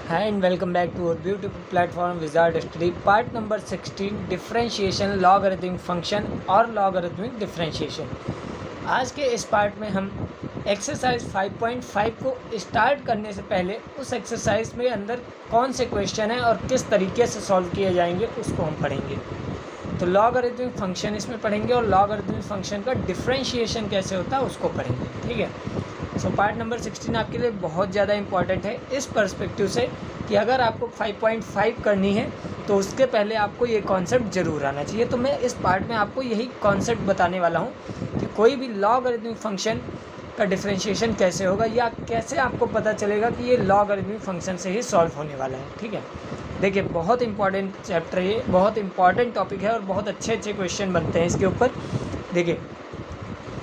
Hi and welcome back to our beautiful platform Wizard Study part number 16 differentiation logarithmic function और logarithmic differentiation। आज के इस part में हम एक्सरसाइज 5.5 को स्टार्ट करने से पहले उस एक्सरसाइज में अंदर कौन से क्वेश्चन हैं और किस तरीके से सॉल्व किए जाएंगे उसको हम पढ़ेंगे। तो लॉगरिथमिक फंक्शन इसमें पढ़ेंगे और लॉगरिथमिक फंक्शन का डिफरेंशिएशन कैसे होता है उसको पढ़ेंगे। ठीक है। सो पार्ट नंबर 16 आपके लिए बहुत ज़्यादा इंपॉर्टेंट है इस पर्सपेक्टिव से कि अगर आपको 5.5 करनी है तो उसके पहले आपको ये कॉन्सेप्ट ज़रूर आना चाहिए। तो मैं इस पार्ट में आपको यही कॉन्सेप्ट बताने वाला हूँ कि कोई भी लॉगरिथमिक फंक्शन का डिफरेंशिएशन कैसे होगा या कैसे आपको पता चलेगा कि ये लॉगरिथमिक फंक्शन से ही सॉल्व होने वाला है। ठीक है। देखिए, बहुत इंपॉर्टेंट चैप्टर है ये, बहुत इंपॉर्टेंट टॉपिक है और बहुत अच्छे क्वेश्चन बनते हैं इसके ऊपर। देखिए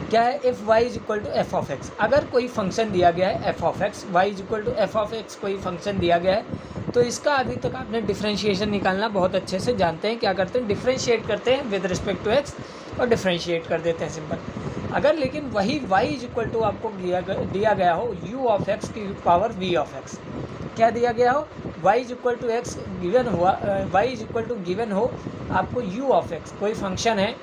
क्या है, f y is equal to f of x. अगर कोई फंक्शन दिया गया है f of x, y is equal to f of x कोई फंक्शन दिया गया है तो इसका अभी तक आपने डिफरेंशिएशन निकालना बहुत अच्छे से जानते हैं। क्या करते हैं, डिफरेंशिएट करते हैं विद रिस्पेक्ट टू एक्स और डिफरेंशिएट कर देते हैं सिंपल। अगर लेकिन वही वाई इज इक्वल टू आपको दिया गया हो यू ऑफ एक्स की पावर वी ऑफ एक्स, क्या दिया गया हो, y is equal to x given हुआ, y is equal to given हो आपको u ऑफ x, कोई फंक्शन है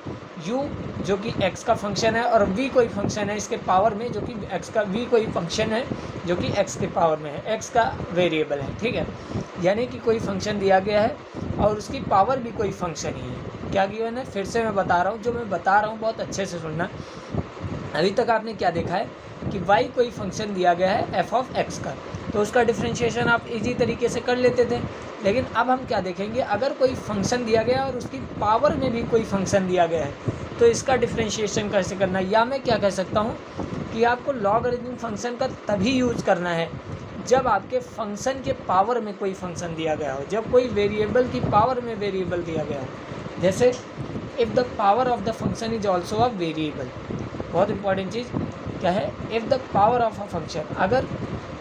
u जो कि x का फंक्शन है और v कोई फंक्शन है इसके पावर में जो कि x का, v कोई फंक्शन है जो कि x के पावर में है, x का वेरिएबल है। ठीक है। यानी कि कोई फंक्शन दिया गया है और उसकी पावर भी कोई फंक्शन ही है। क्या गिवन है, फिर से मैं बता रहा हूँ, जो मैं बता रहा हूँ बहुत अच्छे से सुनना। अभी तक आपने क्या देखा है कि y कोई फंक्शन दिया गया है f ऑफ x का, तो उसका डिफरेंशिएशन आप इजी तरीके से कर लेते थे। लेकिन अब हम क्या देखेंगे, अगर कोई फंक्शन दिया गया और उसकी पावर में भी कोई फंक्शन दिया गया है तो इसका डिफरेंशिएशन कैसे करना है। या मैं क्या कह सकता हूँ कि आपको लॉगरिथमिक फंक्शन का तभी यूज़ करना है जब आपके फंक्शन के पावर में कोई फंक्शन दिया गया हो, जब कोई वेरिएबल की पावर में वेरिएबल दिया गया हो। जैसे if the power of the function is also a variable. बहुत इंपॉर्टेंट चीज़ क्या है, if the power of a function, अगर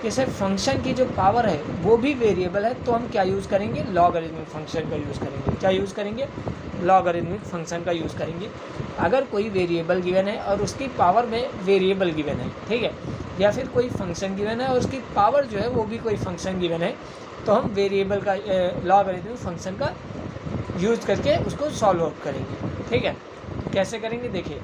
किसी फंक्शन की जो पावर है वो भी वेरिएबल है तो हम क्या यूज़ करेंगे, लॉगरिथमिक फंक्शन का यूज़ करेंगे। क्या यूज़ करेंगे, लॉगरिथमिक फंक्शन का यूज़ करेंगे। अगर कोई वेरिएबल गिवन है और उसकी पावर में वेरिएबल गिवन है, ठीक है, या फिर कोई फंक्शन गिवन है और उसकी पावर जो है वो भी कोई फंक्शन गिवन है, तो हम वेरिएबल का लॉगरिथमिक फंक्शन का यूज़ करके उसको सॉल्व आउट करेंगे। ठीक है। कैसे करेंगे, देखिए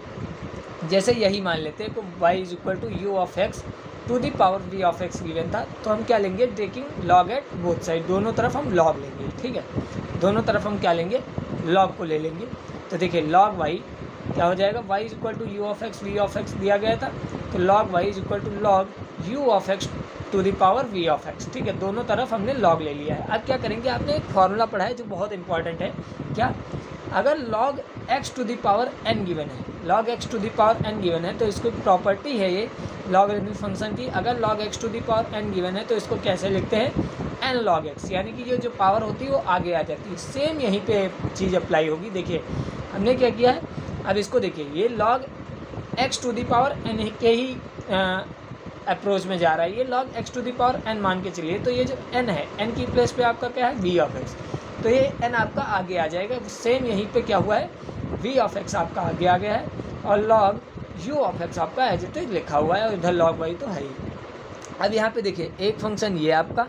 जैसे यही मान लेते हैं कि y is equal to u of x to the power v of x given था, तो हम क्या लेंगे, taking log at both side, दोनों तरफ हम लॉग लेंगे। ठीक है। दोनों तरफ हम क्या लेंगे, लॉग को ले लेंगे। तो देखिए लॉग y क्या हो जाएगा, y is equal to u of x, v of x दिया गया था तो log y is equal to log u of x to the power v of x. ठीक है, दोनों तरफ हमने लॉग ले लिया है। अब क्या करेंगे, आपने एक फॉर्मूला पढ़ा है जो बहुत इंपॉर्टेंट है। क्या, अगर log x to the power n given है, log x to the power n given है तो इसको प्रॉपर्टी है ये लॉगरिथमिक फंक्शन की। अगर log x to the power n given है तो इसको कैसे लिखते हैं, n log x, यानी कि ये जो पावर होती है वो आगे आ जाती है। सेम यहीं पे चीज़ अप्लाई होगी। देखिए हमने क्या किया है, अब इसको देखिए, ये log x to the power n के ही अप्रोच में जा रहा है। ये log x to the power n मान के चलिए, तो ये जो n है, n की प्लेस पे आपका क्या है, v ऑफ x, तो ये n आपका आगे आ जाएगा। सेम यहीं पे क्या हुआ है, v ऑफ x आपका आगे आ गया है और log u ऑफ x आपका एज इट इज लिखा हुआ है और इधर log y तो है ही। अब यहाँ पे देखिए एक फंक्शन ये आपका,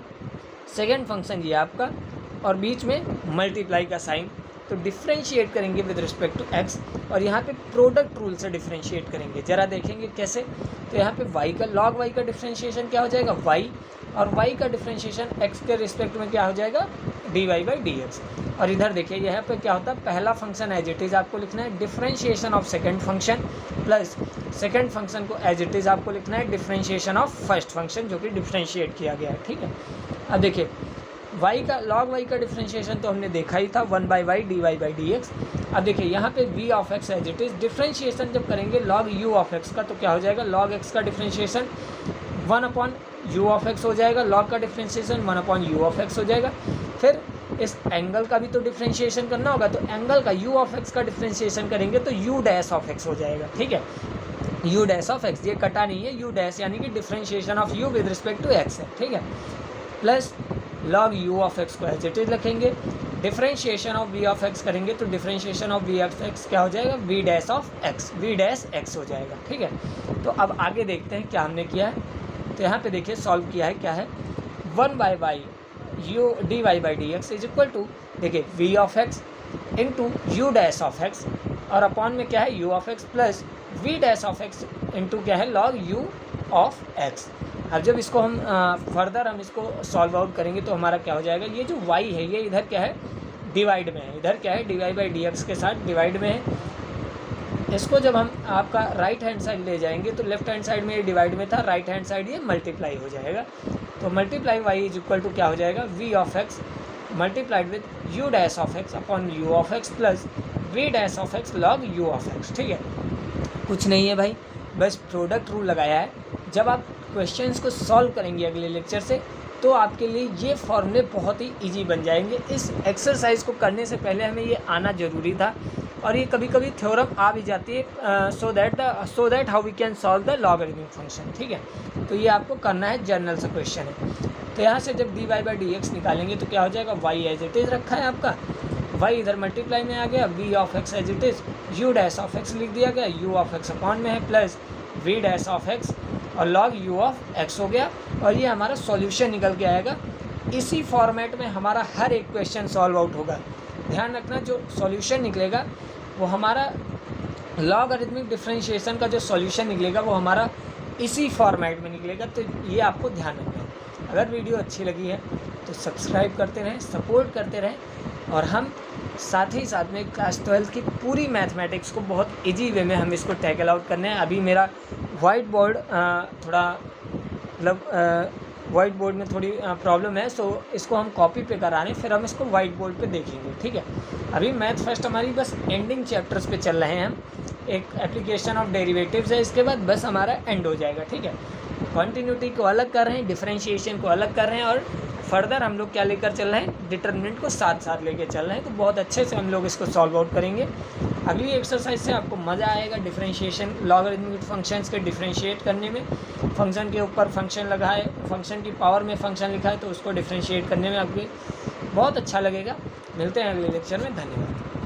सेकेंड फंक्शन ये आपका और बीच में मल्टीप्लाई का साइन, तो डिफरेंशिएट करेंगे विद रिस्पेक्ट टू x और यहाँ पे प्रोडक्ट रूल से डिफरेंशिएट करेंगे। जरा देखेंगे कैसे, तो यहाँ पे y का, log y का डिफरेंशिएशन क्या हो जाएगा, y, और y का डिफरेंशिएशन x के रिस्पेक्ट में क्या हो जाएगा, dy बाई dx। और इधर देखिए यहाँ पे क्या होता है, पहला फंक्शन एज इट इज़ आपको लिखना है differentiation of second function plus second function को एज इट इज़ आपको लिखना है डिफरेंशिएशन ऑफ फर्स्ट फंक्शन जो कि डिफरेंशिएट किया गया है। ठीक है। अब देखिए y का, log y का डिफरेंशिएशन तो हमने देखा ही था, 1 by y d y by d x. अब देखिए यहाँ पे v of x as it is, differentiation जब करेंगे log u ऑफ x का तो क्या हो जाएगा, log x का differentiation 1 upon u of x हो जाएगा, log का differentiation 1 upon u of x हो जाएगा। फिर इस एंगल का भी तो डिफरेंशिएशन करना होगा, तो एंगल का u ऑफ x का डिफरेंशिएशन करेंगे तो u डैश ऑफ x हो जाएगा। ठीक है, u डैश ऑफ x, ये कटा नहीं है, u डैश यानी कि differentiation of u with respect to x है। ठीक है, plus log u of x को एज इट इज रखेंगे, differentiation of v of x करेंगे तो differentiation of v of x क्या हो जाएगा, v dash of x, v dash x हो जाएगा। ठीक है, तो अब आगे देखते हैं क्या हमने किया है। तो यहाँ पे देखिए सॉल्व किया है, क्या है, 1 by y u d y by d x is equal to, देखिए v of x into u dash of x, और अपॉन में क्या है u of x plus v dash of x into क्या है लॉग यू ऑफ एक्स। अब जब इसको हम फर्दर हम इसको सॉल्व आउट करेंगे तो हमारा क्या हो जाएगा, ये जो y है ये इधर क्या है डिवाइड में है, इधर क्या है d y by d x के साथ डिवाइड में है। इसको जब हम आपका राइट हैंड साइड ले जाएंगे तो लेफ्ट हैंड साइड में ये डिवाइड में था, राइट हैंड साइड ये मल्टीप्लाई हो जाएगा। तो multiply y is equal to क्या हो जाएगा v of x multiplied with u dash of x upon u of x plus v dash of x log u of x. ठीक है, कुछ नहीं है भाई, बस प्रोडक्ट रूल लगाया है। जब आप क्वेश्चंस को सॉल्व करेंगे अगले लेक्चर से तो आपके लिए ये फॉर्मूले बहुत ही इजी बन जाएंगे। इस एक्सरसाइज को करने से पहले हमें ये आना ज़रूरी था, और ये कभी कभी थ्योरम आ भी जाती है, so that how we can solve the logarithmic function. ठीक है, तो ये आपको करना है, जनरल से क्वेश्चन है। तो यहाँ से जब d y by d x निकालेंगे तो क्या हो जाएगा, वाई एज इट इज़ रखा है आपका, वाई इधर मल्टीप्लाई में आ गया, v of x as it is, u dash of x लिख दिया गया, यू ऑफ एक्स अपॉन में है plus v dash of x और लॉग यू ऑफ एक्स हो गया, और ये हमारा सॉल्यूशन निकल के आएगा। इसी फॉर्मेट में हमारा हर एक क्वेश्चन सॉल्व आउट होगा। ध्यान रखना, जो सॉल्यूशन निकलेगा वो हमारा लॉगरिथमिक डिफरेंशिएशन का जो सॉल्यूशन निकलेगा वो हमारा इसी फॉर्मेट में निकलेगा। तो ये आपको ध्यान रखना है। अगर वीडियो अच्छी लगी है तो सब्सक्राइब करते रहें, सपोर्ट करते रहें, और हम साथ ही साथ में क्लास 12 की पूरी मैथमेटिक्स को बहुत इजी वे में हम इसको टैकल आउट करने हैं। अभी मेरा वाइट बोर्ड थोड़ा मतलब वाइट बोर्ड में थोड़ी प्रॉब्लम है, सो इसको हम कॉपी पे करा रहे हैं, फिर हम इसको वाइट बोर्ड पे देखेंगे। ठीक है, अभी मैथ फर्स्ट हमारी बस एंडिंग चैप्टर्स पे चल रहे हैं हम, एक एप्लीकेशन ऑफ डेरिवेटिव्स है, इसके बाद बस हमारा एंड हो जाएगा। ठीक है, कॉन्टिन्यूटी को अलग कर रहे हैं, डिफरेंशिएशन को अलग कर रहे हैं, और फर्दर हम लोग क्या लेकर चल रहे हैं, डिटर्मिनेंट को साथ साथ लेके चल रहे हैं। तो बहुत अच्छे से हम लोग इसको सॉल्व आउट करेंगे। अगली एक्सरसाइज से आपको मज़ा आएगा डिफरेंशिएशन, लॉगरिथमिक फंक्शंस के डिफरेंशिएट करने में। फंक्शन के ऊपर फंक्शन लगा है, फंक्शन की पावर में फंक्शन लिखा है, तो उसको डिफरेंशिएट करने में आपको बहुत अच्छा लगेगा। मिलते हैं अगले लेक्चर में, धन्यवाद।